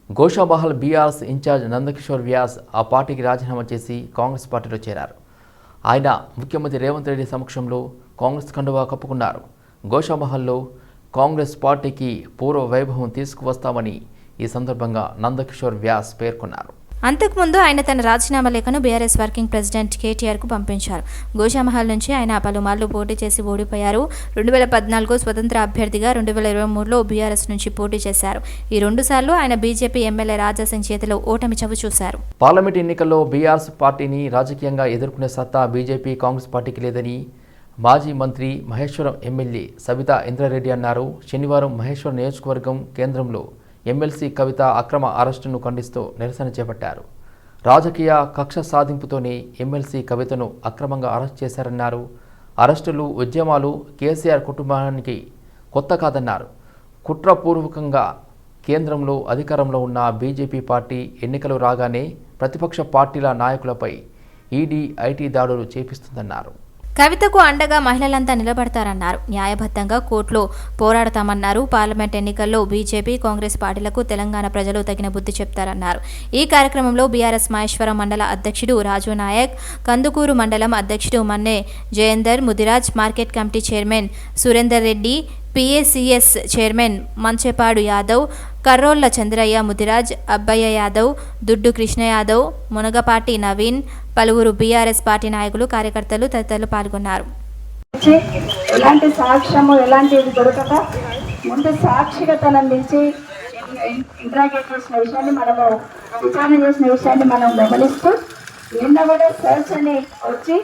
Goshamahal BRS incharge Nandakishore Vyas ఆ పార్టీకి రాజీనామా చేసి కాంగ్రెస్ పార్టీలో చేరారు. ఆయన ముఖ్యమంత్రి రేవంత్ రెడ్డి సమక్షంలో కాంగ్రెస్ కండువా కప్పుకున్నారు. గోషామహల్లో కాంగ్రెస్ పార్టీకి పూర్వ వైభవం తీసుకువస్తామని ఈ సందర్భంగా నందకిషోర్ వ్యాస్ పేర్కొన్నారు. అంతకుముందు ఆయన తన రాజీనామా లేఖను బీఆర్ఎస్ వర్కింగ్ ప్రెసిడెంట్ కేటీఆర్కు పంపించారు. గోషామహల్ నుంచి ఆయన పలుమార్లు పోటీ చేసి ఓడిపోయారు. 2014 స్వతంత్ర అభ్యర్థిగా, 2023లో బీఆర్ఎస్ నుంచి పోటీ చేశారు. ఈ 2 సార్లు ఆయన బీజేపీ ఎమ్మెల్యే రాజాసింగ్ చేతిలో ఓటమి చవి చూశారు. పార్లమెంట్ ఎన్నికల్లో బీఆర్ఎస్ పార్టీని రాజకీయంగా ఎదుర్కొనే సత్తా బీజేపీ కాంగ్రెస్ పార్టీకి లేదని మాజీ మంత్రి మహేశ్వరం ఎమ్మెల్యే సబితా ఇంద్రారెడ్డి అన్నారు. శనివారం మహేశ్వరం నియోజకవర్గం కేంద్రంలో ఎమ్మెల్సీ కవిత అక్రమ అరెస్టును ఖండిస్తూ నిరసన చేపట్టారు. రాజకీయ కక్ష సాధింపుతోనే ఎమ్మెల్సీ కవితను అక్రమంగా అరెస్ట్ చేశారన్నారు. అరెస్టులు, ఉద్యమాలు కేసీఆర్ కుటుంబానికి కొత్త కాదన్నారు. కుట్రపూర్వకంగా కేంద్రంలో అధికారంలో ఉన్న బీజేపీ పార్టీ ఎన్నికలు రాగానే ప్రతిపక్ష పార్టీల నాయకులపై ఈడీ, ఐటీ దాడులు చేపిస్తుందన్నారు. కవితకు అండగా మహిళలంతా నిలబడతారన్నారు. న్యాయబద్ధంగా కోర్టులో పోరాడతామన్నారు. పార్లమెంట్ ఎన్నికల్లో బీజేపీ, కాంగ్రెస్ పార్టీలకు తెలంగాణ ప్రజలు తగిన బుద్ధి చెప్తారన్నారు. ఈ కార్యక్రమంలో బీఆర్ఎస్ మహేశ్వరం మండల అధ్యక్షుడు రాజు నాయక్, కందుకూరు మండలం అధ్యక్షుడు Manne Jayender, Mudiraj market committee chairman Surender Reddy, PACS chairman Manchepadu Yadav, Karrolla Chandraiah, Mudiraj, Abbaiah Yadav, Duddu Krishna Yadav, Munagapati Naveen, పలువురు బీఆర్ఎస్ పార్టీ నాయకులు, కార్యకర్తలు తదితరులు పాల్గొన్నారు. ఎలాంటి సాక్ష్యము ఎలాంటిది దొరకక ముందు సాక్షిగా తనని పిలిచి ఇంట్రాగేట్ చేసిన విషయాన్ని మనము విచారణ చేసిన విషయాన్ని మనం గమనిస్తూ నిన్న కూడా సర్చ్ అని వచ్చి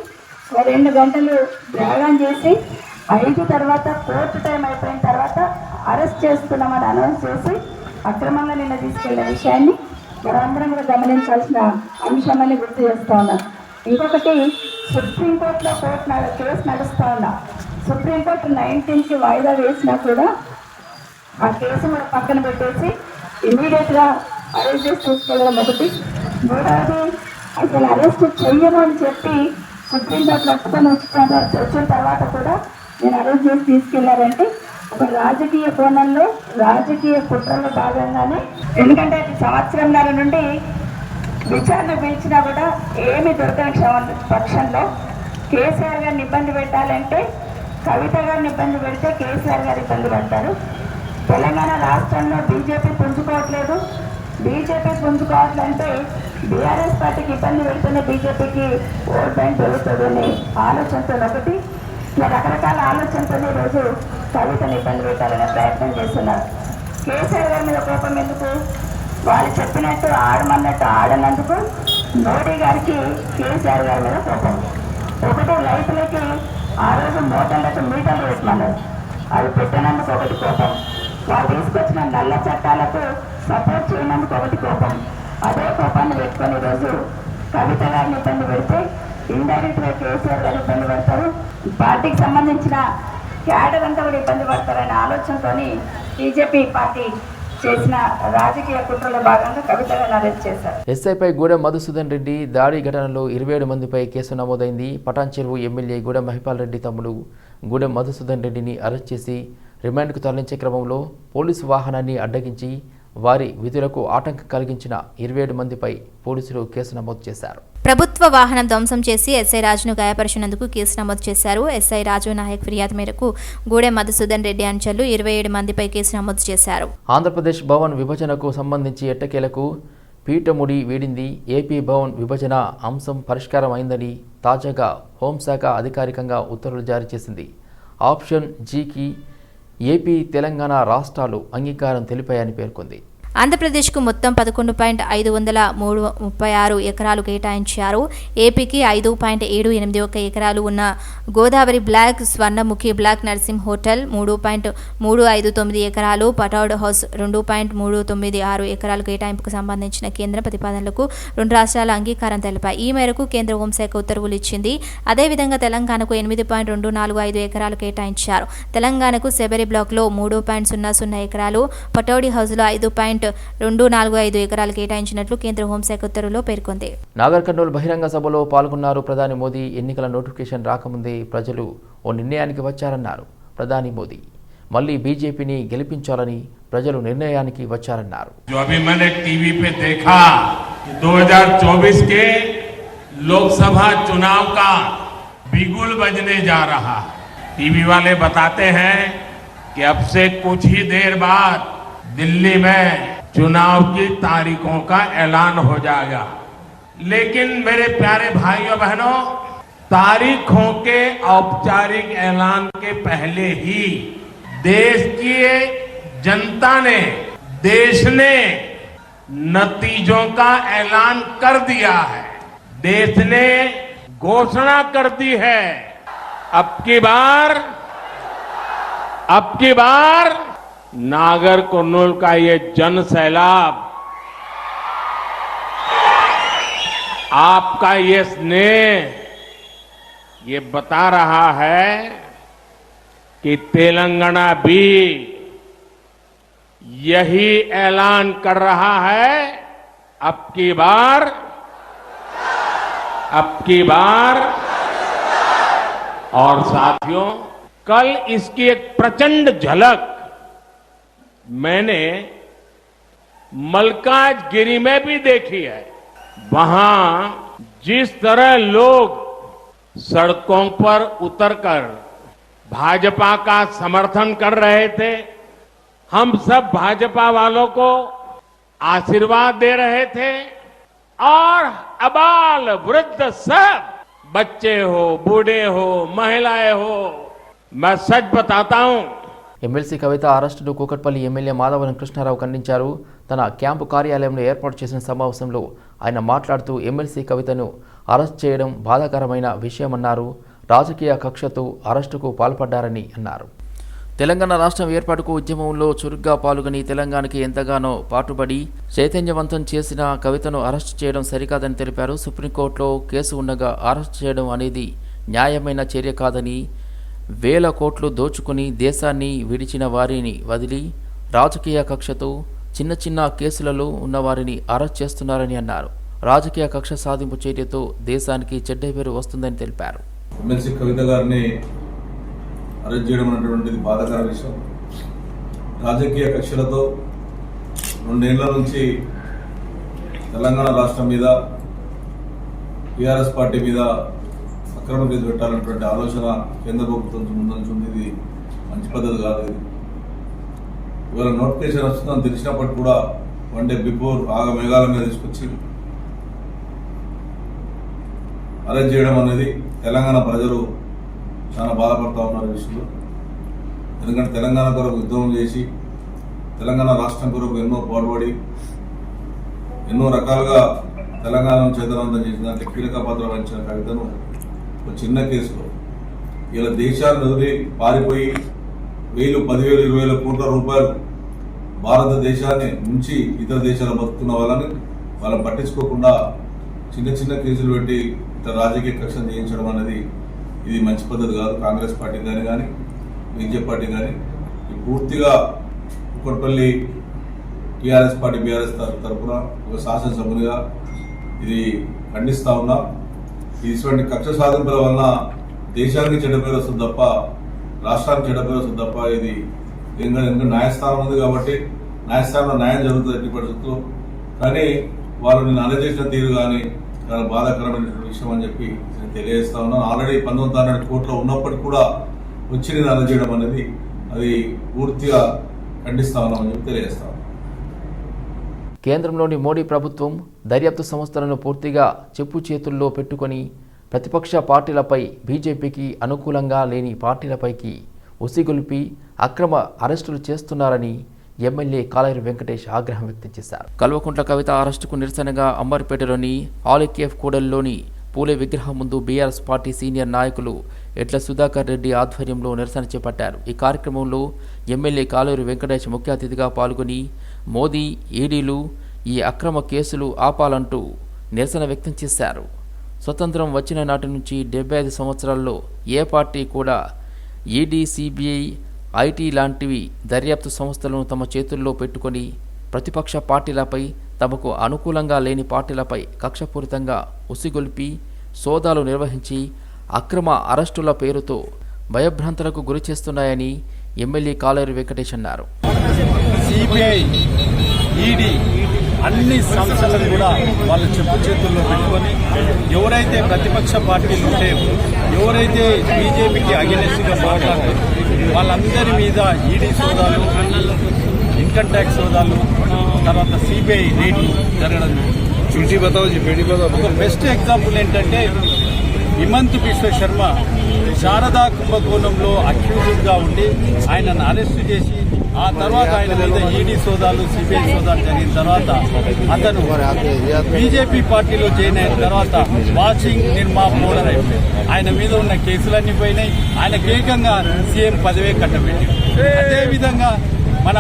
2 గంటలు ధ్యానం చేసి 5 తర్వాత కోర్టు టైం అయిపోయిన తర్వాత అరెస్ట్ చేస్తున్నామని అనౌన్స్ చేసి అక్రమంగా నిన్న తీసుకెళ్లిన విషయాన్ని మనందరం కూడా గమనించాల్సిన అంశమని గుర్తు చేస్తా ఉన్నాం. ఇంకొకటి, సుప్రీంకోర్టులో కేసు నడుస్తూ ఉన్నా. సుప్రీంకోర్టు 19కి వాయిదా వేసినా కూడా ఆ కేసు కూడా పక్కన పెట్టేసి ఇమీడియట్గా అరెస్ట్ చేసి తీసుకెళ్ళడం ఒకటి. మూడవది, అసలు అరెస్ట్ చెయ్యను అని చెప్పి సుప్రీంకోర్టులో వచ్చిన తర్వాత కూడా నేను అరెస్ట్ చేసి తీసుకెళ్లారంటే ఒక రాజకీయ కోణంలో రాజకీయ కుట్రలో భాగంగానే. ఎందుకంటే అది సంవత్సరంన్నర నుండి విచారణ పిలిచినా కూడా ఏమి దొరకని పక్షంలో కేసీఆర్ గారిని ఇబ్బంది పెట్టాలంటే కవిత గారిని ఇబ్బంది పెడితే కేసీఆర్ గారు ఇబ్బంది పడతారు. తెలంగాణ రాష్ట్రంలో బీజేపీ పుంజుకోవట్లేదు. బీజేపీ పుంజుకోవట్లంటే బీఆర్ఎస్ పార్టీకి ఇబ్బంది పెడుతున్న బీజేపీకి ఓట్ బ్యాంక్ పెరుగుతుందని ఆలోచనతో ఒకటి, ఇలా రకరకాల ఆలోచనతో ఈరోజు కవితను ఇబ్బంది పెట్టాలనే ప్రయత్నం చేస్తున్నారు. కేసీఆర్ గారి మీద కోపం ఎందుకు? వాళ్ళు చెప్పినట్టు ఆడమన్నట్టు ఆడనందుకు మోడీ గారికి కేసీఆర్ గారి మీద కోపం. ఒకటి, రైతులకి ఆ రోజు మోటార్లకు మీటర్లు పెట్టమన్నారు, అవి పెట్టినందుకు ఒకటి కోపం. వాళ్ళు తీసుకొచ్చిన నల్ల చట్టాలకు సపోర్ట్ చేయనందుకు ఒకటి కోపం. అదే కోపాన్ని పెట్టుకొని ఈరోజు కవిత గారిని ఇబ్బంది పెడితే ఇండైరెక్ట్గా కేసీఆర్ గారు ఇబ్బంది పడతారు, పార్టీకి సంబంధించిన క్యాడర్ అంతా కూడా ఇబ్బంది పడతారనే ఆలోచనతో బీజేపీ పార్టీ చేసిన రాజకీయ కుట్రలో భాగంగా కవిత గారిని అరెస్ట్ చేశారు. ఎస్ఐపై గూడెం మధుసూదన్ రెడ్డి దాడి ఘటనలో 27 మందిపై కేసు నమోదైంది. పటాన్ చెరువు ఎమ్మెల్యే గూడెం మహిపాల్ రెడ్డి తమ్ముడు గూడెం మధుసూదన్ రెడ్డిని అరెస్ట్ చేసి రిమాండ్కు తరలించే క్రమంలో పోలీసు వాహనాన్ని అడ్డగించి వారి విధులకు ఆటంకం కలిగించిన 27 మందిపై పోలీసులు కేసు నమోదు చేశారు. ప్రభుత్వ వాహనం ధ్వంసం చేసి ఎస్ఐ రాజును గాయపరిచినందుకు కేసు నమోదు చేశారు. ఎస్ఐ రాజు నాయక్ ఫిర్యాదు మేరకు గూడెం మధుసూదన్ రెడ్డి అంచెలు 27 మందిపై కేసు నమోదు చేశారు. ఆంధ్రప్రదేశ్ భవన్ విభజనకు సంబంధించి ఎట్టకేలకు పీఠముడి వీడింది. ఏపీ భవన్ విభజన అంశం పరిష్కారం అయిందని తాజాగా హోంశాఖ అధికారికంగా ఉత్తర్వులు జారీ చేసింది. ఆప్షన్ జీకి ఏపీ, తెలంగాణ రాష్ట్రాలు అంగీకారం తెలిపాయని పేర్కొంది. ఆంధ్రప్రదేశ్కు మొత్తం 11.536 ఎకరాలు కేటాయించారు. ఏపీకి 5.781 ఎకరాలు ఉన్న Godavari block, Swarnamukhi block, nursing hotel 3.359 ఎకరాలు, పటౌడ్ హౌస్ 2.396 ఎకరాలు కేటాయింపుకు సంబంధించిన కేంద్ర ప్రతిపాదనలకు 2 రాష్ట్రాల అంగీకారం తెలిపాయి. ఈ మేరకు కేంద్ర హోంశాఖ ఉత్తర్వులు ఇచ్చింది. అదేవిధంగా తెలంగాణకు 8.245 ఎకరాలు కేటాయించారు. తెలంగాణకు శబరి బ్లాక్లో 3.00 ఎకరాలు, పటౌడి హౌస్లో 5.245 ఎకరాలు కేటాయించినట్లు కేంద్ర హోంశాఖ ఉత్తర్వులో పేర్కొంది. నాగర్ కర్నూలు బహిరంగ సభలో పాల్గొన్నారు ప్రధాని మోదీ. ఎన్నికల నోటిఫికేషన్ రాకముందే ప్రజలు ఓ నిర్ణయానికి వచ్చారన్నారు ప్రధాని మోదీ. మళ్లీ బీజేపీని గెలిపించాలని ప్రజలు నిర్ణయానికి వచ్చారన్నారు. जो अभी मैंने टीवी पे देखा 2024 के लोकसभा चुनाव का बिगुल बजने जा रहा है। टीवी वाले बताते हैं कि अब से कुछ ही देर बाद दिल्ली में चुनाव की तारीखों का ऐलान हो जाएगा। लेकिन मेरे प्यारे भाइयों बहनों, तारीखों के औपचारिक ऐलान के पहले ही देश की जनता ने, देश ने नतीजों का ऐलान कर दिया है। देश ने घोषणा कर दी है। अब की बार नागरकुर्नूल का ये जन सैलाब, आपका ये स्नेह, ये बता रहा है कि तेलंगाना भी यही ऐलान कर रहा है, अब की बार। और साथियों, कल इसकी एक प्रचंड झलक मैंने मल्काजगिरी में भी देखी है। वहां जिस तरह लोग सड़कों पर उतरकर भाजपा का समर्थन कर रहे थे, हम सब भाजपा वालों को आशीर्वाद दे रहे थे और अबाल वृद्ध सब, बच्चे हो, बूढ़े हो, महिलाएं हो, मैं सच बताता हूं। ఎమ్మెల్సీ కవిత అరెస్టును కూకట్పల్లి ఎమ్మెల్యే మాధవరం కృష్ణారావు ఖండించారు. తన క్యాంపు కార్యాలయంలో ఏర్పాటు చేసిన సమావేశంలో ఆయన మాట్లాడుతూ ఎమ్మెల్సీ కవితను అరెస్ట్ చేయడం బాధాకరమైన విషయమన్నారు. రాజకీయ కక్షతో అరెస్టుకు పాల్పడ్డారని అన్నారు. తెలంగాణ రాష్ట్రం ఏర్పాటుకు ఉద్యమంలో చురుగ్గా పాల్గొని తెలంగాణకి ఎంతగానో పాటుపడి చైతన్యవంతం చేసిన కవితను అరెస్టు చేయడం సరికాదని తెలిపారు. సుప్రీంకోర్టులో కేసు ఉండగా అరెస్ట్ చేయడం అనేది న్యాయమైన చర్య కాదని, వేల కోట్లు దోచుకుని దేశాన్ని విడిచిన వారిని వదిలి రాజకీయ కక్షతో చిన్న చిన్న కేసులలో ఉన్నవారిని అరెస్ట్ చేస్తున్నారని అన్నారు. రాజకీయ కక్ష సాధింపు చర్యతో దేశానికి చెడ్డ పేరు వస్తుందని తెలిపారు. ఎమ్మెల్సీ కవిత గారిని అరెస్ట్ చేయడం అనేటువంటిది బాధాకర విషయం. రాజకీయ కక్షలతో 2 ఏళ్ల నుంచి తెలంగాణ రాష్ట్రం మీద, టీఆర్ఎస్ పార్టీ మీద అక్రమ కేసు పెట్టాలన్నటువంటి ఆలోచన కేంద్ర ప్రభుత్వం ముందుంది. ఇది మంచి పద్ధతి కాదు. ఇది ఇవాళ నోటిఫికేషన్ వస్తుందని తెలిసినప్పటికీ కూడా 1 డే బిఫోర్ మేఘాల మీద తీసుకొచ్చి అరెస్ట్ చేయడం అనేది తెలంగాణ ప్రజలు చాలా బాధపడతా ఉన్నారు ఈ విషయంలో. ఎందుకంటే తెలంగాణ కొరకు ఉద్యమం చేసి, తెలంగాణ రాష్ట్రం కొరకు ఎన్నో పోరాడి, ఎన్నో రకాలుగా తెలంగాణను చైతన్యవంతం చేసిన దాంట్లో కీలక పాత్ర వహించిన కవితను ఒక చిన్న కేసులో ఇలా దేశాన్ని వదిలి పారిపోయి 1000, 10,000, 20,000 కోట్ల రూపాయలు భారతదేశాన్ని నుంచి ఇతర దేశాలు బతుకున్న వాళ్ళని పట్టించుకోకుండా చిన్న చిన్న కేసులు పెట్టి ఇతర రాజకీయ కక్షను చేయించడం అనేది ఇది మంచి పద్ధతి కాదు. కాంగ్రెస్ పార్టీ కానీ బీజేపీ పార్టీ కానీ పూర్తిగా కుక్కట్పల్లి టీఆర్ఎస్ పార్టీ, బీఆర్ఎస్ తరఫున ఒక శాసనసభ్యునిగా ఇది ఖండిస్తా ఉన్నా. ఇటువంటి కక్ష సాధింపుల వలన దేశానికి చెడ్డ పేరు వస్తుంది తప్ప, రాష్ట్రానికి చెడ్డ పేరు వస్తుంది తప్ప, ఇది ఎందుకంటే న్యాయస్థానం ఉంది కాబట్టి న్యాయస్థానంలో న్యాయం జరుగుతుంది ఎట్టి పరిస్థితుల్లో. కానీ వాళ్ళు నేను అందజేసిన తీరు కానీ చాలా బాధాకరమైన విషయం అని చెప్పి నేను తెలియజేస్తా ఉన్నాను. ఆల్రెడీ 1900 కోట్లు ఉన్నప్పటికీ కూడా వచ్చి నేను అందజేయడం అనేది అది పూర్తిగా ఖండిస్తా ఉన్నామని చెప్పి తెలియజేస్తా ఉన్నాను. కేంద్రంలోని మోడీ ప్రభుత్వం దర్యాప్తు సంస్థలను పూర్తిగా చెప్పు చేతుల్లో పెట్టుకొని ప్రతిపక్ష పార్టీలపై, బీజేపీకి అనుకూలంగా లేని పార్టీలపైకి ఉసిగొల్పి అక్రమ అరెస్టులు చేస్తున్నారని ఎమ్మెల్యే కాలేరు వెంకటేష్ ఆగ్రహం వ్యక్తం చేశారు. కల్వకుంట్ల కవిత అరెస్టుకు నిరసనగా అంబర్పేటలోని ఆలికేఫ్ కూడలిలోని పూలే విగ్రహం ముందు బీఆర్ఎస్ పార్టీ సీనియర్ నాయకులు ఎట్ల సుధాకర్ రెడ్డి ఆధ్వర్యంలో నిరసన చేపట్టారు. ఈ కార్యక్రమంలో ఎమ్మెల్యే కాలేరు వెంకటేష్ ముఖ్య అతిథిగా పాల్గొని మోదీ, ఈడీలు ఈ అక్రమ కేసులు ఆపాలంటూ నిరసన వ్యక్తం చేశారు. స్వతంత్రం వచ్చిన నాటి నుంచి 75 సంవత్సరాల్లో ఏ పార్టీ కూడా ఈడీ, సిబిఐ, ఐటీ లాంటివి దర్యాప్తు సంస్థలను తమ చేతుల్లో పెట్టుకొని ప్రతిపక్ష పార్టీలపై, తమకు అనుకూలంగా లేని పార్టీలపై కక్షపూరితంగా ఉసిగొల్పి సోదాలు నిర్వహించి అక్రమ అరెస్టుల పేరుతో భయభ్రాంతులకు గురి చేస్తున్నాయని ఎమ్మెల్యే కాలేరు వెంకటేష్ అన్నారు. సిబిఐ, ఈడీ అన్ని సంస్థలను కూడా వాళ్ళ చెప్పు చేతుల్లో పెట్టుకొని ఎవరైతే ప్రతిపక్ష పార్టీలు ఉంటాయో, ఎవరైతే బీజేపీకి అగెనిస్ట్గా మాట్లాడారో వాళ్ళందరి మీద ఈడీ సోదాలు, ఇన్కమ్ ట్యాక్స్ సోదాలు, తర్వాత సిబిఐ రేట్లు జరగడం. ఒక బెస్ట్ ఎగ్జాంపుల్ ఏంటంటే హిమంత్ బిశ్వ శర్మ శారదా కుంభకోణంలో అక్యూజ్డ్గా ఉండి ఆయనను అరెస్ట్ చేసి ఆ తర్వాత ఆయన మీద ఈడీ సోదాలు, సిబిఐ సోదాలు జరిగిన తర్వాత అతను బీజేపీ పార్టీలో జాయిన్ అయిన తర్వాత వాచింగ్ నిర్మాపౌడర్ అయిపోయింది. ఆయన మీద ఉన్న కేసులన్నీ పోయినాయి. ఆయనకు ఏకంగా సీఎం పదవే కట్టబెట్టి. అదేవిధంగా మన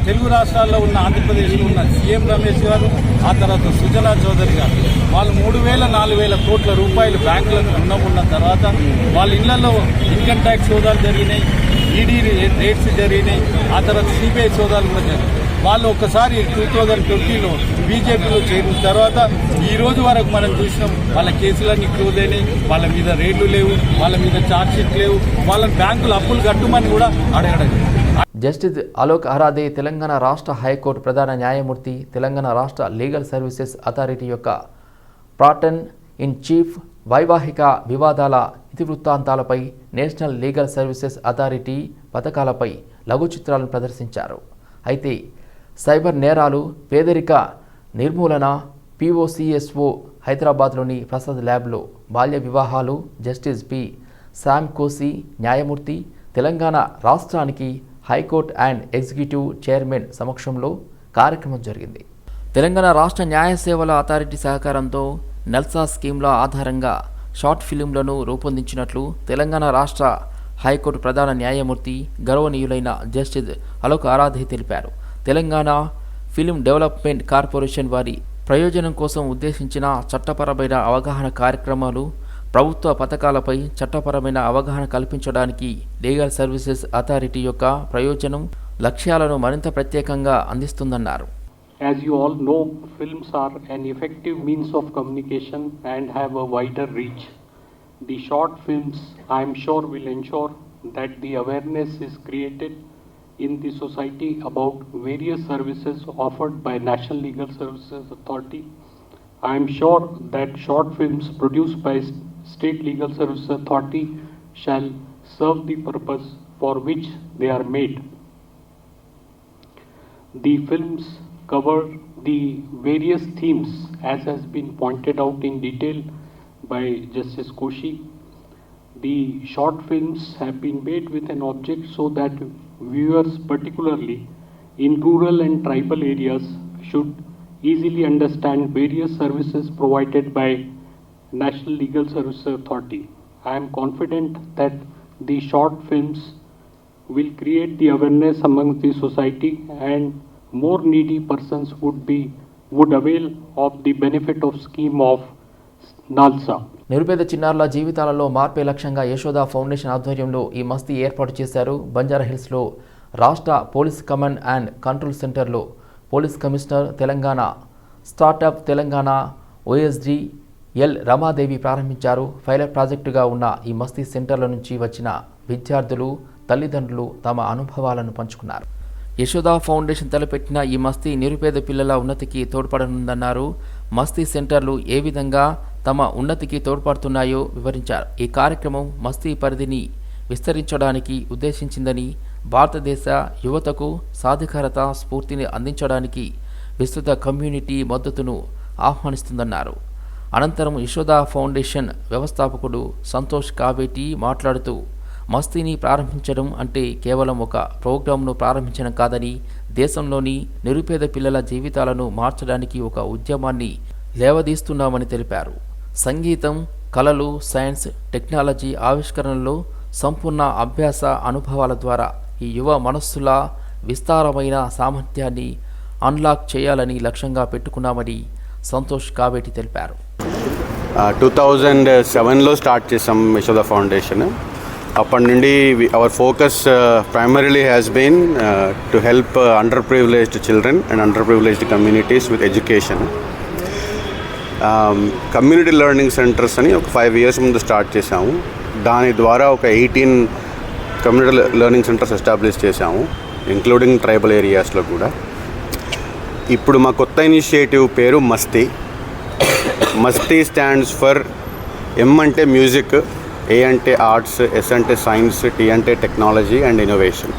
తెలుగు రాష్ట్రాల్లో ఉన్న ఆంధ్రప్రదేశ్లో ఉన్న సీఎం రమేష్ గారు, ఆ తర్వాత సుజనా చౌదరి గారు, వాళ్ళు 3,000-4,000 కోట్ల రూపాయలు బ్యాంకులకు రుణం ఉన్న తర్వాత వాళ్ళ ఇళ్లలో ఇన్కమ్ ట్యాక్స్ సోదాలు జరిగినాయి, ఈడీ రేట్స్ జరిగినాయి, ఆ తర్వాత సిబిఐ సోదాలు కూడా జరిగినాయి. వాళ్ళు ఒక్కసారి 2020లో బీజేపీలో చేరిన తర్వాత ఈ రోజు వరకు మనం చూసినాం వాళ్ళ కేసులన్నీ క్లోజ్ అయినాయి, వాళ్ళ మీద రేట్లు లేవు, వాళ్ళ మీద ఛార్జ్ షీట్ లేవు, వాళ్ళ బ్యాంకులు అప్పులు కట్టమని కూడా అడగడం. జస్టిస్ అలోక్ అరాదే తెలంగాణ రాష్ట్ర హైకోర్టు ప్రధాన న్యాయమూర్తి, తెలంగాణ రాష్ట్ర లీగల్ సర్వీసెస్ అథారిటీ యొక్క ప్రాటన్ ఇన్ చీఫ్ వైవాహిక వివాదాల ఇతివృత్తాంతాలపై, నేషనల్ లీగల్ సర్వీసెస్ అథారిటీ పథకాలపై లఘు చిత్రాలను ప్రదర్శించారు. అయితే సైబర్ నేరాలు, పేదరిక నిర్మూలన, POCSO హైదరాబాద్లోని ప్రసాద్ ల్యాబ్లో బాల్య వివాహాలు, జస్టిస్ పి శామ్ కోసి న్యాయమూర్తి, తెలంగాణ రాష్ట్రానికి హైకోర్టు అండ్ ఎగ్జిక్యూటివ్ చైర్మన్ సమక్షంలో కార్యక్రమం జరిగింది. తెలంగాణ రాష్ట్ర న్యాయ సేవల అథారిటీ సహకారంతో నెల్సా స్కీమ్ల ఆధారంగా షార్ట్ ఫిలింలను రూపొందించినట్లు తెలంగాణ రాష్ట్ర హైకోర్టు ప్రధాన న్యాయమూర్తి గౌరవనీయులైన జస్టిస్ అలోక్ అరాధే తెలిపారు. తెలంగాణ ఫిలిం డెవలప్మెంట్ కార్పొరేషన్ వారి ప్రయోజనం కోసం ఉద్దేశించిన చట్టపరమైన అవగాహన కార్యక్రమాలు, ప్రభుత్వ పథకాలపై చట్టపరమైన అవగాహన కల్పించడానికి లీగల్ సర్వీసెస్ అథారిటీ యొక్క ప్రయోజనం, లక్ష్యాలను మరింత ప్రత్యేకంగా అందిస్తుందన్నారు. As you all know, films are an effective means of communication and have a wider reach. The short films, I am sure, will ensure that the awareness is created in the society about various services offered by National Legal Services Authority. I am sure that short films produced by State Legal Services Authority shall serve the purpose for which they are made. The films cover the various themes as has been pointed out in detail by Justice Koshi. The short films have been made with an object so that viewers, particularly in rural and tribal areas, should easily understand various services provided by National Legal Services Authority. I am confident that the short films will create the awareness among the society and more needy persons would avail of the benefit of scheme of NALSA. నిరుపేద చిన్నారుల జీవితాలలో మార్పే లక్ష్యంగా Yashoda foundation ఆధ్వర్యంలో ఈ మస్తీ ఏర్పాటు చేశారు. బంజారాహిల్స్లో రాష్ట్ర పోలీస్ కమాండ్ అండ్ కంట్రోల్ సెంటర్లో police commissioner Telangana, startup Telangana OSD L Ramadevi ప్రారంభించారు. పైలట్ ప్రాజెక్టుగా ఉన్న ఈ మస్తీ సెంటర్ల నుంచి వచ్చిన విద్యార్థులు, తల్లిదండ్రులు తమ అనుభవాలను పంచుకున్నారు. యశోద ఫౌండేషన్ తలపెట్టిన ఈ మస్తీ నిరుపేద పిల్లల ఉన్నతికి తోడ్పడనుందన్నారు. మస్తీ సెంటర్లు ఏ విధంగా తమ ఉన్నతికి తోడ్పడుతున్నాయో వివరించారు. ఈ కార్యక్రమం మస్తీ పరిధిని విస్తరించడానికి ఉద్దేశించిందని, భారతదేశ యువతకు సాధికారత స్ఫూర్తిని అందించడానికి విస్తృత కమ్యూనిటీ మద్దతును ఆహ్వానిస్తుందన్నారు. అనంతరం యశోద ఫౌండేషన్ వ్యవస్థాపకుడు సంతోష్ కావేటి మాట్లాడుతూ, మస్తీని ప్రారంభించడం అంటే కేవలం ఒక ప్రోగ్రాంను ప్రారంభించడం కాదని, దేశంలోని నిరుపేద పిల్లల జీవితాలను మార్చడానికి ఒక ఉద్యమాన్ని లేవదీస్తున్నామని తెలిపారు. సంగీతం, కళలు, సైన్స్, టెక్నాలజీ ఆవిష్కరణలో సంపూర్ణ అభ్యాస అనుభవాల ద్వారా ఈ యువ మనస్సుల విస్తారమైన సామర్థ్యాన్ని అన్లాక్ చేయాలని లక్ష్యంగా పెట్టుకున్నామని సంతోష్ కావేటి తెలిపారు. 2007లో స్టార్ట్ చేసాం యశోద ఫౌండేషన్. అప్పటి నుండి our focus primarily has been to help under privileged children and under privileged communities with education. Community learning centres అని ఒక 5 years ముందు స్టార్ట్ చేసాము. దాని ద్వారా ఒక 18 కమ్యూనిటీ లెర్నింగ్ సెంటర్స్ ఎస్టాబ్లిష్ చేసాము. ఇంక్లూడింగ్ ట్రైబల్ ఏరియాస్లో కూడా. ఇప్పుడు మా కొత్త ఇనిషియేటివ్ పేరు మస్తీ. మస్తీ స్టాండ్స్ ఫర్ ఎం అంటే మ్యూజిక్, ఏ అంటే ఆర్ట్స్, ఎస్ అంటే సైన్స్, టీ అంటే టెక్నాలజీ అండ్ ఇన్నోవేషన్.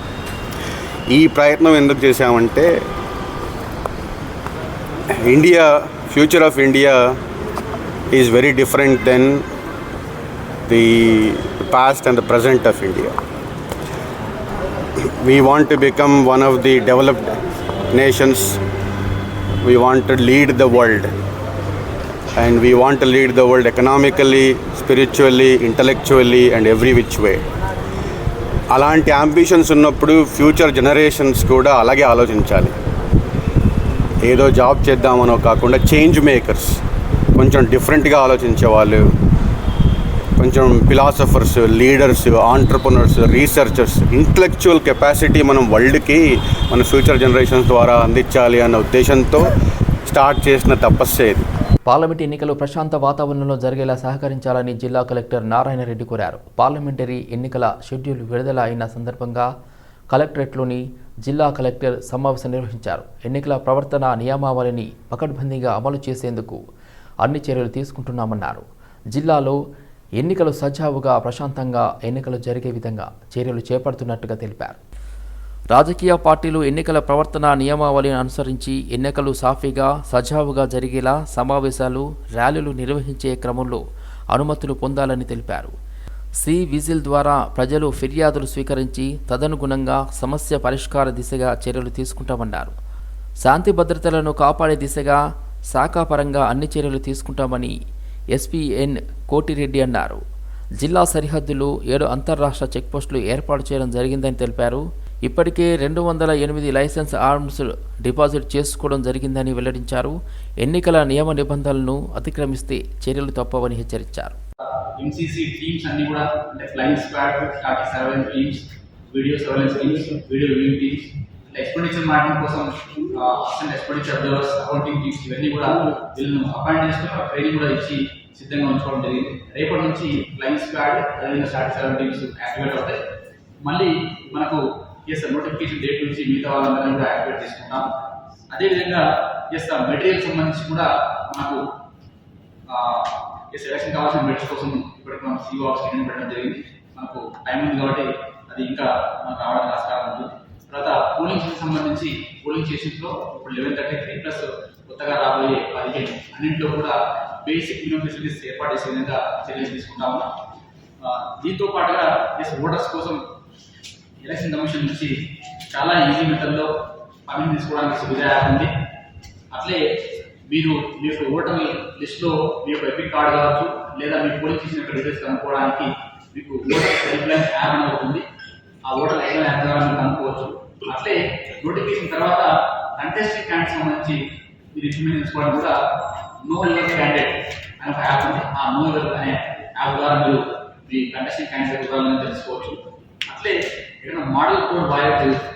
ఈ ప్రయత్నం ఎందుకు చేశామంటే India, future of India is very different than the past and the present of India. We want to become one of the developed nations. We want to lead the world, and we want to lead the world economically, spiritually, intellectually and every which way. అలాంటి ambitions ఉన్నప్పుడు future generations కూడా అలాగే ఆలోచించాలి. ఏదో job చేద్దామనో కాకుండా change makers, కొంచెం డిఫరెంట్గా ఆలోచించే వాళ్ళు, కొంచెం philosophers, leaders, entrepreneurs, researchers, intellectual capacity మనం వరల్డ్కి మన ఫ్యూచర్ జనరేషన్స్ ద్వారా అందించాలి అన్న ఉద్దేశంతో స్టార్ట్ చేసిన తపస్సే ఇది. పార్లమెంట్ ఎన్నికలు ప్రశాంత వాతావరణంలో జరిగేలా సహకరించాలని జిల్లా కలెక్టర్ నారాయణ రెడ్డి కోరారు. పార్లమెంటరీ ఎన్నికల షెడ్యూల్ విడుదల అయిన సందర్భంగా కలెక్టరేట్లోని జిల్లా కలెక్టర్ సమావేశం నిర్వహించారు. ఎన్నికల ప్రవర్తన నియమావళిని పకడ్బందీగా అమలు చేసేందుకు అన్ని చర్యలు తీసుకుంటున్నామన్నారు. జిల్లాలో ఎన్నికలు సజావుగా, ప్రశాంతంగా ఎన్నికలు జరిగే విధంగా చర్యలు చేపడుతున్నట్టుగా తెలిపారు. రాజకీయ పార్టీలు ఎన్నికల ప్రవర్తన నియమావళిని అనుసరించి ఎన్నికలు సాఫీగా, సజావుగా జరిగేలా సమావేశాలు, ర్యాలీలు నిర్వహించే క్రమంలో అనుమతులు పొందాలని తెలిపారు. సి విజిల్ ద్వారా ప్రజలు ఫిర్యాదులు స్వీకరించి తదనుగుణంగా సమస్య పరిష్కార దిశగా చర్యలు తీసుకుంటామన్నారు. శాంతి భద్రతలను కాపాడే దిశగా శాఖాపరంగా అన్ని చర్యలు తీసుకుంటామని ఎస్పీఎన్ కోటిరెడ్డి అన్నారు. జిల్లా సరిహద్దులు 7 అంతర్రాష్ట్ర చెక్పోస్టులు ఏర్పాటు చేయడం జరిగిందని తెలిపారు. ఇప్పటికే 208 లైసెన్స్ ఆర్మ్స్ డిపాజిట్ చేసుకోవడం జరిగిందని వెల్లడించారు. ఎన్నికల నియమ నిబంధనలను అతిక్రమిస్తే చర్యలు తప్పవని హెచ్చరించారు. ఎంసీసీ టీమ్స్ అన్ని కూడా అంటే flying squad, static surveillance teams, video surveillance teams, video review teams, expenditure marking కోసం assistant expenditure observers, accounting teams ఇవన్నీ కూడా వీళ్ళను అపాయింట్ చేసుకుని ట్రైనింగ్ కూడా ఇచ్చి సిద్ధంగా ఉంచుకోవడం జరిగింది. రేపటి నుంచి ఫ్లయింగ్ స్క్వాడ్, అదేవిధంగా స్టాటిక్ సర్వే టీమ్స్ యాక్టివేట్ అవుతాయి. మళ్ళీ మనకు నోటిఫికేషన్ డేట్ నుంచి మిగతా వాళ్ళందరినీ కూడా యాక్టివేట్ చేసుకుంటాం. అదేవిధంగా మెటీరియల్ సంబంధించి కూడా మనకు సెలక్షన్ కావాల్సిన మెటీరియల్ కోసం ఇప్పటికి మనం సీఓ ఆఫీస్ పెట్టడం జరిగింది. మనకు టైం ఉంది కాబట్టి అది ఇంకా మనకు రావడానికి ఆస్కారం ఉంటుంది. తర్వాత పోలింగ్ స్టేషన్ సంబంధించి పోలింగ్ స్టేషన్స్లో ఇప్పుడు 1133 ప్లస్ కొత్తగా రాబోయే 15 అన్నింటిలో కూడా బేసిక్ మినిమం ఫెసిలిటీస్ ఏర్పాటు చేసే విధంగా చర్యలు తీసుకుంటాము. దీంతో పాటుగా ఓటర్స్ కోసం ఎలక్షన్ కమిషన్ నుంచి చాలా ఈజీ మెథడ్లో పర్మిషన్ తీసుకోవడానికి సువిధ ఉంది. అట్లే మీరు మీ యొక్క ఓటర్ లిస్టులో మీ యొక్క ఎపిక్ కార్డు కావచ్చు, లేదా మీ పోలింగ్ స్టేషన్ యొక్క డీటెయిల్స్ కనుక్కోవడానికి మీకు ఓటర్ హెల్ప్ లైన్ యాప్ అని అవుతుంది. ఆ ఓటర్ హెల్ప్ లైన్ యాప్ ద్వారా మీరు కనుక్కోవచ్చు. అట్లే నోటిఫికేషన్ తర్వాత కంటెస్టింగ్ క్యాండిడేట్ సంబంధించి మీరు ఇన్ఫర్మేషన్ తీసుకోవడానికి కూడా నో యువర్ క్యాండిడేట్ అనే ఒక యాప్ ఉంది. ఆ నో యువర్ అనే యాప్ ద్వారా మీరు మీ కంటెస్టింగ్ క్యాండిడేట్ వివరాలను తెలుసుకోవచ్చు. అట్లే ఏదైనా మోడల్ కోడ్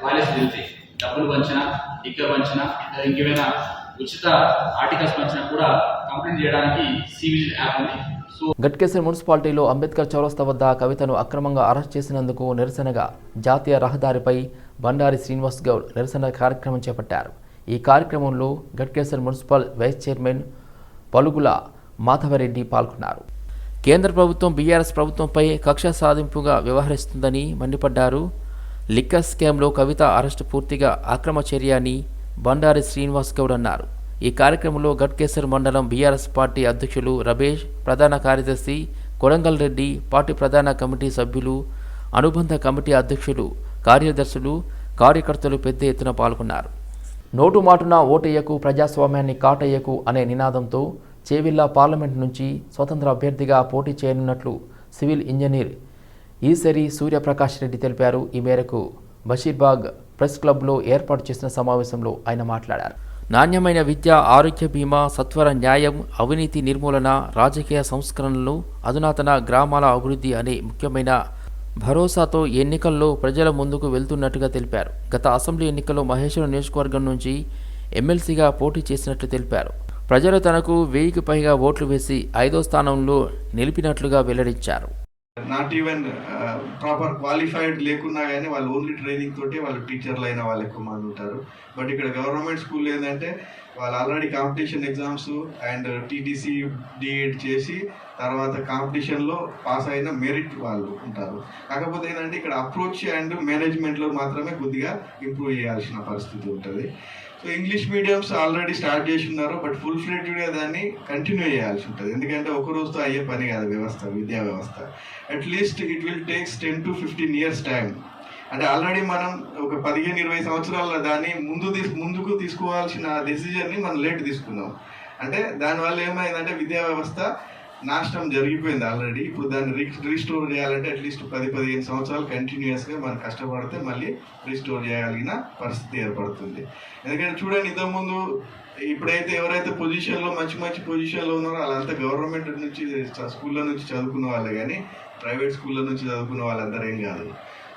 వైలేషన్ జరిగితే డబ్బులు పంచినా, టిక్కర్ పంచినా, ఇంకేమైనా ఉచిత ఆర్టికల్స్ పంచినా కూడా కంప్లైంట్ చేయడానికి సివిజిల్ యాప్ ఉంది. గట్కేసర్ మున్సిపాలిటీలో అంబేద్కర్ చౌరస్తా వద్ద కవితను అక్రమంగా అరెస్ట్ చేసినందుకు నిరసనగా జాతీయ రహదారిపై బండారి శ్రీనివాస్ గౌడ్ నిరసన కార్యక్రమం చేపట్టారు. ఈ కార్యక్రమంలో Ghatkesar municipal vice chairman Palugula Madhava Reddy పాల్గొన్నారు. కేంద్ర ప్రభుత్వం బీఆర్ఎస్ ప్రభుత్వంపై కక్ష సాధింపుగా వ్యవహరిస్తుందని మండిపడ్డారు. లిక్కర్ స్కామ్లో కవిత అరెస్టు పూర్తిగా అక్రమ చర్య అని బండారి శ్రీనివాస్ గౌడ్ అన్నారు. ఈ కార్యక్రమంలో గట్కేసర్ మండలం బీఆర్ఎస్ పార్టీ అధ్యక్షులు రమేష్, ప్రధాన కార్యదర్శి కొడంగల్ రెడ్డి, పార్టీ ప్రధాన కమిటీ సభ్యులు, అనుబంధ కమిటీ అధ్యక్షులు, కార్యదర్శులు, కార్యకర్తలు పెద్ద ఎత్తున పాల్గొన్నారు. నోటు మాటున ఓటేయకు, ప్రజాస్వామ్యాన్ని కాటేయకు అనే నినాదంతో చేవిల్లా పార్లమెంట్ నుంచి స్వతంత్ర అభ్యర్థిగా పోటీ చేయనున్నట్లు సివిల్ ఇంజనీర్ ఈసరి సూర్యప్రకాష్ రెడ్డి తెలిపారు. ఈ మేరకు బషీర్బాగ్ ప్రెస్ క్లబ్లో ఏర్పాటు చేసిన సమావేశంలో ఆయన మాట్లాడారు. నాణ్యమైన విద్య, ఆరోగ్య బీమా, సత్వర న్యాయం, అవినీతి నిర్మూలన, రాజకీయ సంస్కరణలు, అధునాతన గ్రామాల అభివృద్ధి అనే ముఖ్యమైన భరోసాతో ఎన్నికల్లో ప్రజల ముందుకు వెళ్తున్నట్టుగా తెలిపారు. గత అసెంబ్లీ ఎన్నికల్లో మహేశ్వరం నియోజకవర్గం నుంచి ఎమ్మెల్సీగా పోటీ చేసినట్లు తెలిపారు. ప్రజలు తనకు 1000కి పైగా ఓట్లు వేసి 5వ స్థానంలో నిలిపినట్లుగా వెల్లడించారు. నాట్ ఈవెన్ ప్రాపర్ క్వాలిఫైడ్ లేకున్నా కానీ వాళ్ళు ఓన్లీ ట్రైనింగ్ తోటి వాళ్ళు టీచర్లు అయిన వాళ్ళు ఎక్కువ మంది ఉంటారు. బట్ ఇక్కడ గవర్నమెంట్ స్కూల్ ఏంటంటే వాళ్ళు already competition exams and TTC D Ed చేసి తర్వాత కాంపిటీషన్లో పాస్ అయిన మెరిట్ వాళ్ళు ఉంటారు. కాకపోతే ఏంటంటే ఇక్కడ అప్రోచ్ అండ్ మేనేజ్మెంట్లో మాత్రమే కొద్దిగా ఇంప్రూవ్ చేయాల్సిన పరిస్థితి ఉంటుంది. So English mediums already start చేసి ఉన్నారు, బట్ ఫుల్ ఫ్లెడ్జ్డ్గా దాన్ని కంటిన్యూ చేయాల్సి ఉంటుంది. ఎందుకంటే ఒక రోజుతో అయ్యే పని కాదు విద్యా వ్యవస్థ. At least it will takes 10 to 15 years time. అంటే ఆల్రెడీ మనం ఒక 15-20 సంవత్సరాల దాన్ని ముందుకు తీసుకోవాల్సిన డెసిజన్ని మనం లేట్ తీసుకున్నాం. అంటే దానివల్ల ఏమైందంటే విద్యా వ్యవస్థ నాశనం జరిగిపోయింది ఆల్రెడీ. ఇప్పుడు దాన్ని రీస్టోర్ చేయాలంటే అట్లీస్ట్ 10-15 సంవత్సరాలు కంటిన్యూస్గా మనం కష్టపడితే మళ్ళీ రీస్టోర్ చేయగలిగిన పరిస్థితి ఏర్పడుతుంది. ఎందుకంటే చూడండి, ఇంతకుముందు ఇప్పుడైతే ఎవరైతే పొజిషన్లో మంచి పొజిషన్లో ఉన్నారో వాళ్ళంతా గవర్నమెంట్ నుంచి స్కూళ్ళ నుంచి చదువుకున్న వాళ్ళే, కానీ ప్రైవేట్ స్కూళ్ళ నుంచి చదువుకున్న వాళ్ళందరూ ఏం కాదు.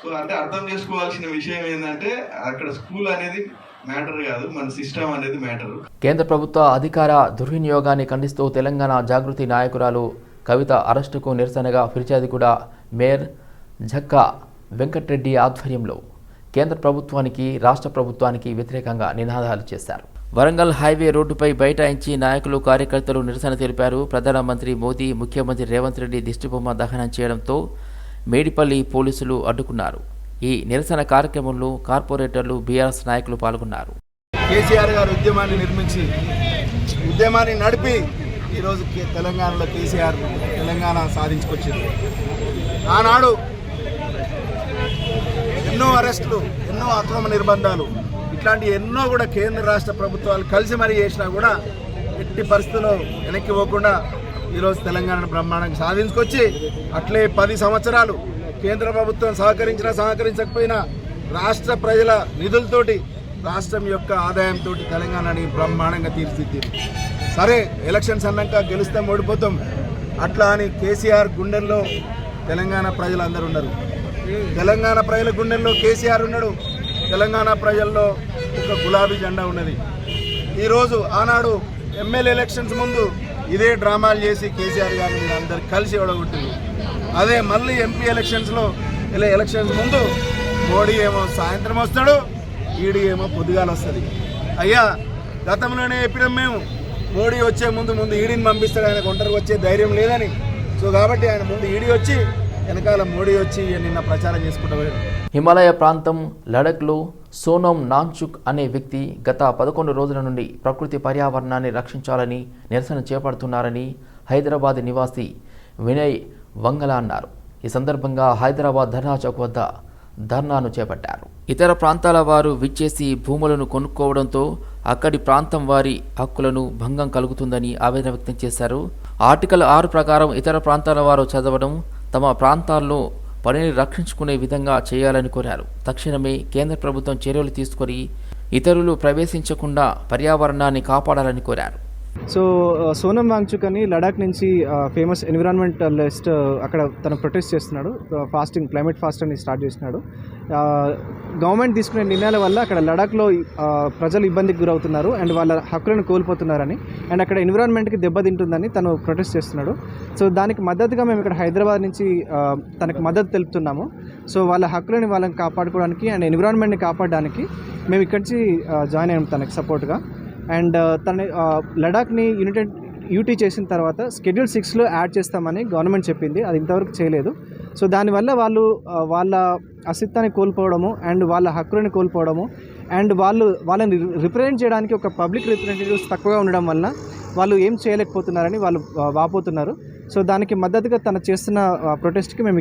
సో అంటే అర్థం చేసుకోవాల్సిన విషయం ఏంటంటే అక్కడ స్కూల్ అనేది మ్యాటర్ కాదు, మన సిస్టమ్ అనేది మ్యాటర్. కేంద్ర ప్రభుత్వ అధికార దుర్వినియోగాన్ని ఖండిస్తూ తెలంగాణ జాగృతి నాయకురాలు కవిత అరెస్టుకు నిరసనగా ఫిర్యాదిగూడ మేయర్ జక్కా వెంకట్రెడ్డి ఆధ్వర్యంలో కేంద్ర ప్రభుత్వానికి రాష్ట్ర ప్రభుత్వానికి వ్యతిరేకంగా నినాదాలు చేశారు. వరంగల్ హైవే రోడ్డుపై బైఠాయించి నాయకులు కార్యకర్తలు నిరసన తెలిపారు. ప్రధానమంత్రి మోదీ ముఖ్యమంత్రి రేవంత్ రెడ్డి దిష్టిబొమ్మ దహనం చేయడంతో మేడిపల్లి పోలీసులు అడ్డుకున్నారు. ఈ నిరసన కార్యక్రమంలో కార్పొరేటర్లు, బీఆర్ఎస్ నాయకులు పాల్గొన్నారు. కేసీఆర్ గారు ఉద్యమాన్ని నడిపి ఈరోజు తెలంగాణలో కేసీఆర్ తెలంగాణ సాధించుకొచ్చింది. ఆనాడు ఎన్నో అరెస్టులు, ఎన్నో అక్రమ నిర్బంధాలు, ఇట్లాంటి ఎన్నో కూడా కేంద్ర రాష్ట్ర ప్రభుత్వాలు కలిసి మరీ చేసినా కూడా ఎట్టి పరిస్థితుల్లో వెనక్కి పోకుండా ఈరోజు తెలంగాణను బ్రహ్మాండంగా సాధించుకొచ్చి అట్లే 10 సంవత్సరాలు కేంద్ర ప్రభుత్వం సహకరించకపోయినా రాష్ట్ర ప్రజల నిధులతోటి, రాష్ట్రం యొక్క ఆదాయంతో తెలంగాణని బ్రహ్మాండంగా తీర్చిదిద్దారు. సరే ఎలక్షన్స్ అన్నాక గెలుస్తాం ఓడిపోతాం అట్లా అని కేసీఆర్ గుండెల్లో తెలంగాణ ప్రజలందరూ ఉన్నారు. తెలంగాణ ప్రజల గుండెల్లో కేసీఆర్ ఉన్నాడు. తెలంగాణ ప్రజల్లో ఒక గులాబీ జెండా ఉన్నది. ఈరోజు ఆనాడు ఎమ్మెల్యే ఎలక్షన్స్ ముందు ఇదే డ్రామాలు చేసి కేసీఆర్ గారిని అందరు కలిసి ఓడగొట్టింది. అదే మళ్ళీ ఎంపీ ఎలక్షన్స్ ముందు మోడీ ఏమో సాయంత్రం వస్తాడు, ఈడీ ఏమో పొద్దుగాల వస్తుంది. అయ్యా గతంలోనే చెప్పినాం మేము, మోడీ వచ్చే ముందు ఈడీని పంపిస్తాడు, ఆయనకు ఒంటరికి వచ్చే ధైర్యం లేదని. సో కాబట్టి ఆయన ముందు ఈడీ వచ్చి వెనకాల మోడీ వచ్చి నిన్న ప్రచారం చేసుకుంటూ పోయాడు. హిమాలయ ప్రాంతం లడఖ్లో సోనమ్ నాంచుక్ అనే వ్యక్తి గత 11 రోజుల నుండి ప్రకృతి పర్యావరణాన్ని రక్షించాలని నిరసన చేపడుతున్నారని హైదరాబాద్ నివాసి వినయ్ వంగల అన్నారు. ఈ సందర్భంగా హైదరాబాద్ ధర్నా చౌక్ వద్ద ధర్నాను చేపట్టారు. ఇతర ప్రాంతాల వారు విచ్చేసి భూములను కొనుక్కోవడంతో అక్కడి ప్రాంతం వారి హక్కులను భంగం కలుగుతుందని ఆవేదన వ్యక్తం చేశారు. ఆర్టికల్ 6 ప్రకారం ఇతర ప్రాంతాల వారు చదవడం, తమ ప్రాంతాల్లో పనిని రక్షించుకునే విధంగా చేయాలని కోరారు. తక్షణమే కేంద్ర ప్రభుత్వం చర్యలు తీసుకొని ఇతరులు ప్రవేశించకుండా పర్యావరణాన్ని కాపాడాలని కోరారు. సో సోనమ్ వాంగ్చుక్ అని లడాక్ నుంచి ఫేమస్ ఎన్విరాన్మెంటలిస్ట్ అక్కడ తను ప్రొటెస్ట్ చేస్తున్నాడు. క్లైమేట్ ఫాస్ట్ అని స్టార్ట్ చేస్తున్నాడు. గవర్నమెంట్ తీసుకునే నిర్ణయాల వల్ల అక్కడ లడాక్లో ప్రజలు ఇబ్బందికి గురవుతున్నారు అండ్ వాళ్ళ హక్కులను కోల్పోతున్నారని అండ్ అక్కడ ఎన్విరాన్మెంట్కి దెబ్బతింటుందని తను ప్రొటెస్ట్ చేస్తున్నాడు. సో దానికి మద్దతుగా మేము ఇక్కడ హైదరాబాద్ నుంచి తనకు మద్దతు తెలుపుతున్నాము. సో వాళ్ళ హక్కులని వాళ్ళని కాపాడుకోవడానికి అండ్ ఎన్విరాన్మెంట్ని కాపాడడానికి మేము ఇక్కడి నుంచి జాయిన్ అయ్యాము తనకి సపోర్ట్గా. అండ్ తన లడాక్ని యూటీ చేసిన తర్వాత Schedule 6లో యాడ్ చేస్తామని గవర్నమెంట్ చెప్పింది. అది ఇంతవరకు చేయలేదు. సో దానివల్ల వాళ్ళు వాళ్ళ అస్తిత్వాన్ని కోల్పోవడము అండ్ వాళ్ళ హక్కులను కోల్పోవడము అండ్ వాళ్ళని రిప్రజెంట్ చేయడానికి ఒక పబ్లిక్ రిప్రజెంటేటివ్స్ తక్కువగా ఉండడం వలన వాళ్ళు ఏం చేయలేకపోతున్నారని వాళ్ళు వాపోతున్నారు. సో దానికి మద్దతుగా తను చేస్తున్న ప్రొటెస్ట్కి మేము